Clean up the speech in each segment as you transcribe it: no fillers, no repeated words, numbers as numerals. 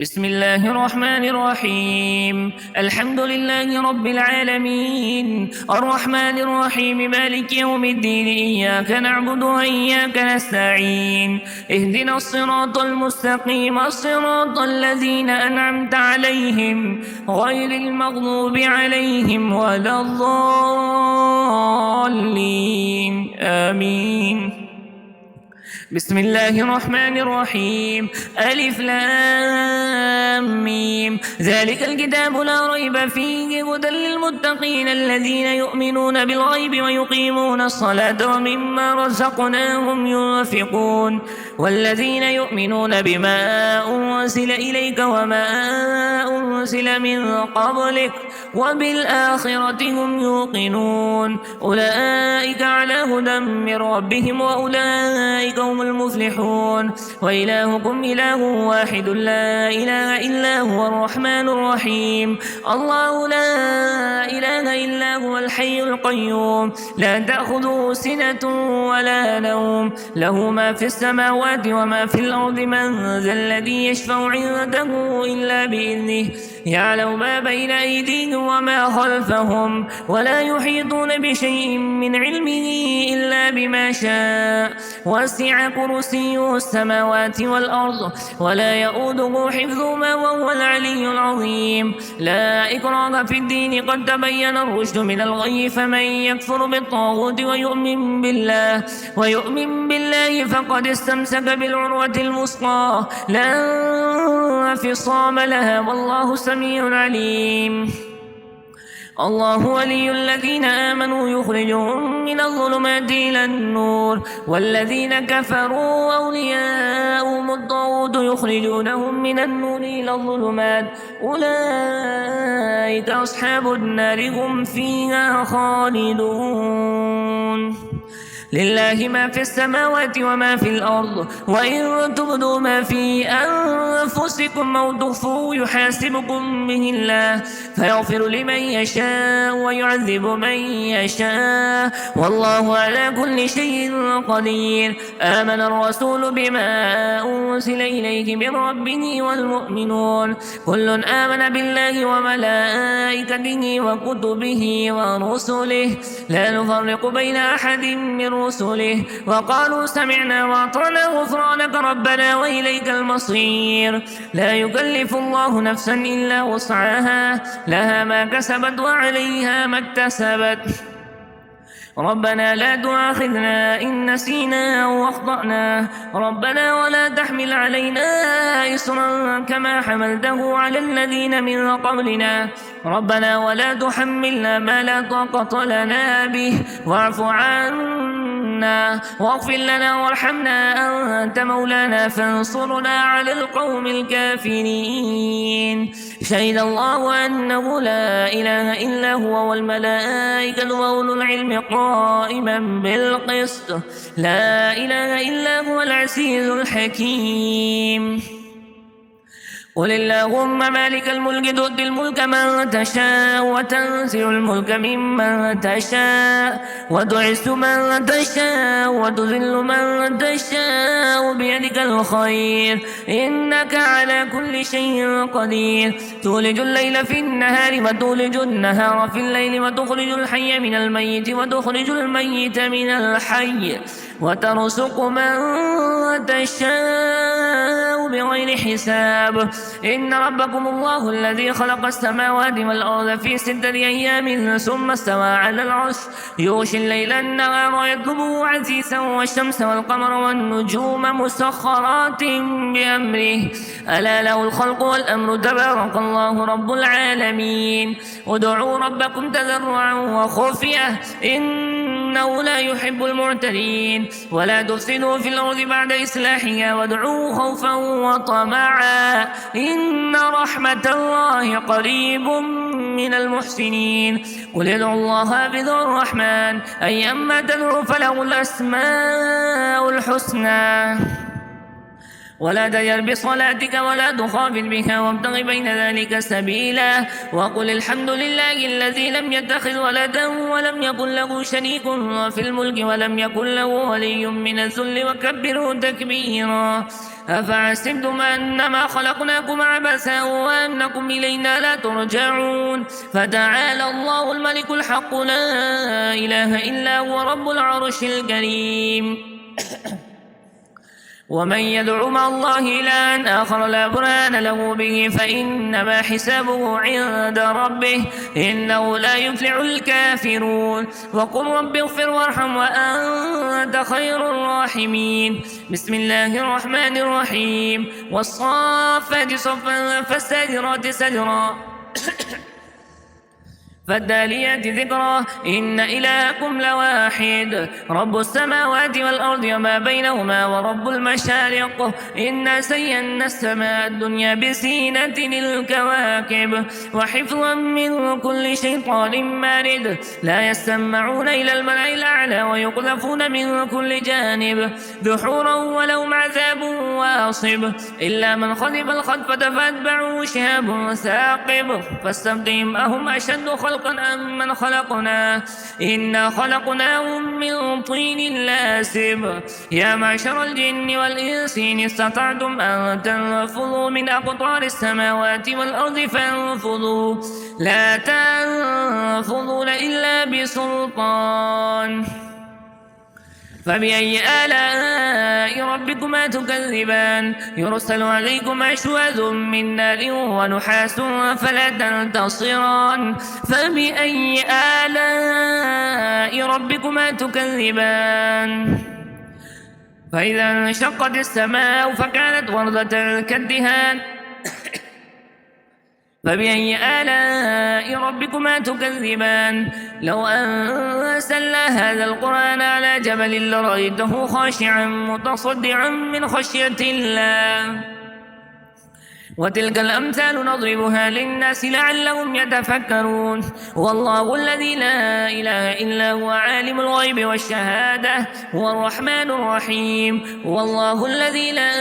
بسم الله الرحمن الرحيم. الحمد لله رب العالمين، الرحمن الرحيم، مالك يوم الدين. إياك نعبد وإياك نستعين. اهدنا الصراط المستقيم، صراط الذين أنعمت عليهم غير المغضوب عليهم ولا الضالين. آمين. بسم الله الرحمن الرحيم. ألف لام ميم. ذلك الكتاب لا ريب فيه هدى للمتقين الذين يؤمنون بالغيب ويقيمون الصلاة ومما رزقناهم ينفقون والذين يؤمنون بما أنزل إليك وما أنزل من قبلك وبالآخرة هم يوقنون. أولئك على هدى من ربهم وأولئك هم المفلحون. وإلهكم إله واحد لا إله إلا هو الرحمن الرحيم. الله لا إله إلا هو الحي القيوم لا تأخذه سنة ولا نوم، له ما في السماوات وما في الأرض. من ذا الذي يشفع عنده إلا بإذنه، يعلم ما بين أيديهم وما خلفهم ولا يحيطون بشيء من علمه إلا بما شاء. وسع كرسيه السماوات والأرض ولا يؤوده حفظهما وهو العلي العظيم. لا إكراه في الدين، قد تبين الرشد من الغي، فمن يكفر بالطاغوت ويؤمن بالله فقد استمسك بالعروة الوثقى لا انفصام لها، والله سميع عليم. الله ولي الذين آمنوا يخرجهم من الظلمات إلى النور، والذين كفروا أولياؤهم الطاغوت يخرجونهم من النور إلى الظلمات. أولئك أصحاب النار هم فيها خالدون. لله ما في السماوات وما في الأرض، وإن تبدوا ما في أنفسكم أو تخفوه يحاسبكم به الله، فيغفر لمن يشاء ويعذب من يشاء، والله على كل شيء قدير. آمن الرسول بما أنزل إليه من ربه والمؤمنون كل آمن بالله وملائكته وكتبه ورسله لا نفرق بين أحد من رسله، وقالوا سمعنا وأطعنا غفرانك ربنا وإليك المصير. لا يكلف الله نفسا إلا وسعها، لها ما كسبت وعليها ما اكتسبت. ربنا لا تؤاخذنا إن نسينا أو أخطأنا، ربنا ولا تحمل علينا إصرا كما حملته على الذين من قبلنا، ربنا ولا تحملنا ما لا طاقة لنا به، واعف عنا واغفر لنا وارحمنا أنت مولانا فانصرنا على القوم الكافرين. شهد الله أنه لا إله إلا هو والملائكة وأولو العلم قائما بالقسط، لا إله إلا هو العزيز الحكيم. قل اللهم مالك الملك تؤتي الملك من تشاء وتنزع الملك ممن تشاء وتعز من تشاء وتذل من تشاء بيدك الخير إنك على كل شيء قدير. تولج الليل في النهار وتولج النهار في الليل، وتخرج الحي من الميت وتخرج الميت من الحي، وترزق من تشاء بغير حساب. إن ربكم الله الذي خلق السماوات والأرض في 6 أيام ثم استوى على العرش، يغشي الليل النهار يطلبه عزيزا، والشمس والقمر والنجوم مسخرات بأمره، ألا له الخلق والأمر، تبارك الله رب العالمين. ادعوا ربكم تضرعا وخفية إنه لا يحب المعتدين، ولا تفسدوا في الأرض بعد إصلاحها وادعوه خوفا وطمعا إن رحمة الله قريب من المحسنين. قل ادعوا الله بذو الرحمن أيما تدعوا فله الأسماء الحسنى، ولا تجهر بصلاتك ولا تخافت بها وابتغ بين ذلك سبيلا. وقل الحمد لله الذي لم يتخذ ولدا ولم يكن له شريك في الملك ولم يكن له ولي من الذل وكبره تكبيرا. أفحسبتم أنما خلقناكم عبثا وأنكم إلينا لا ترجعون فتعالى الله الملك الحق لا إله إلا هو رب العرش الكريم ومن يدعو مع الله إلها آخر لا برهان له به فإنما حسابه عند ربه إنه لا يفلح الكافرون وقل رب اغفر وارحم وأنت خير الراحمين بسم الله الرحمن الرحيم والصافات صفا فالساجرات سجرا فالتاليات ذكرا إن إلهكم لواحد رب السماوات والأرض وما بينهما ورب المشارق إنا زينا السماء الدنيا بزينة للكواكب وحفظا من كل شيطان مارد لا يسمعون إلى الملأ الأعلى ويقذفون من كل جانب دحورا ولهم عذاب واصب إلا من خذف الخطفة فأتبعه شهاب ثاقب فاستفتهم أهم أشد خلقا أم من خلقنا إنا خلقناهم من طين لازب يا معشر الجن والإنس إن استطعتم أن تنفذوا من أقطار السماوات والأرض فانفذوا لا تنفذون إلا بسلطان فبأي آلاء ربكما تكذبان يرسل عليكم أشواذ من نار ونحاس فلا تنتصران فبأي آلاء ربكما تكذبان فإذا انشقت السماء فكانت وردة كالدهان فبأي آلاء ربكما تكذبان لو أنزلنا هذا القرآن على جبل لرأيته خاشعا متصدعا من خشية الله وتلك الأمثال نضربها للناس لعلهم يتفكرون والله الذي لا إله إلا هو عالم الغيب والشهادة هو الرحمن الرحيم والله الذي لا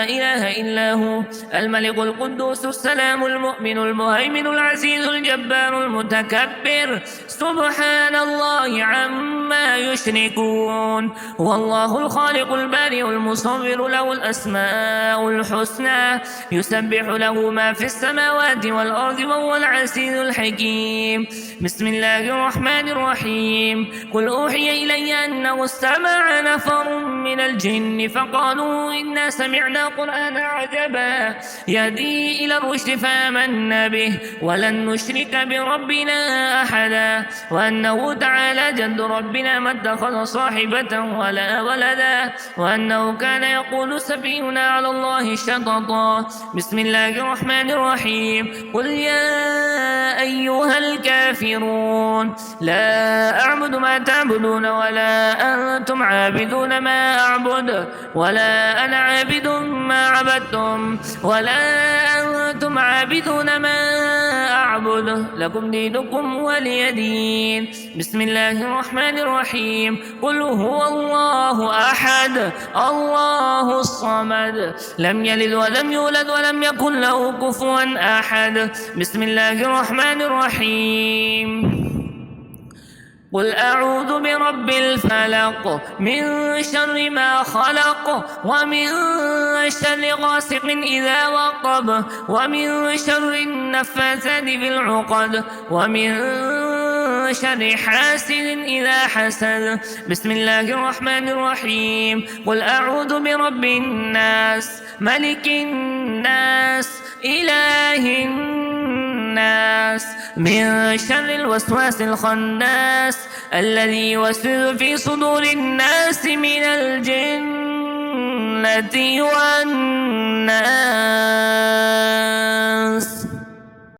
إله إلا هو الملك القدوس السلام المؤمن المهيمن العزيز الجبار المتكبر سبحان الله عما يشركون والله الخالق البارئ المصور له الأسماء الحسنى يسبح له ما في السماوات والأرض وهو العزيز الحكيم بسم الله الرحمن الرحيم قل أوحي إلي أنه استمع نفر من الجن فقالوا إنا سمعنا قرآنا عجبا يهدي إلى الرشد فآمنا به ولن نشرك بربنا أحدا وأنه تعالى جد ربنا ما اتخذ صاحبة ولا ولدا وأنه كان يقول سفيهنا على الله شططا بسم الله الرحمن الرحيم قل يا أيها الكافرون لا أعبد ما تعبدون ولا أنتم عابدون ما أعبد ولا أنا عابد ما عبدتم ولا أنتم عابدون ما أعبد لكم دينكم ولي دين بسم الله الرحمن الرحيم قل هو الله أحد الله الصمد لم يلد ولم يولد ولم يكن له كفوا أحد بسم الله الرحمن الرحيم قل أعوذ برب الفلق من شر ما خلق ومن شر غاسق إذا وقب ومن شر النفاثات في العقد ومن شر حاسد إذا حسد بسم الله الرحمن الرحيم قل أعوذ برب الناس ملك الناس إله الناس من شر الوسواس الخناس الذي يوسوس في صدور الناس من الجنة والناس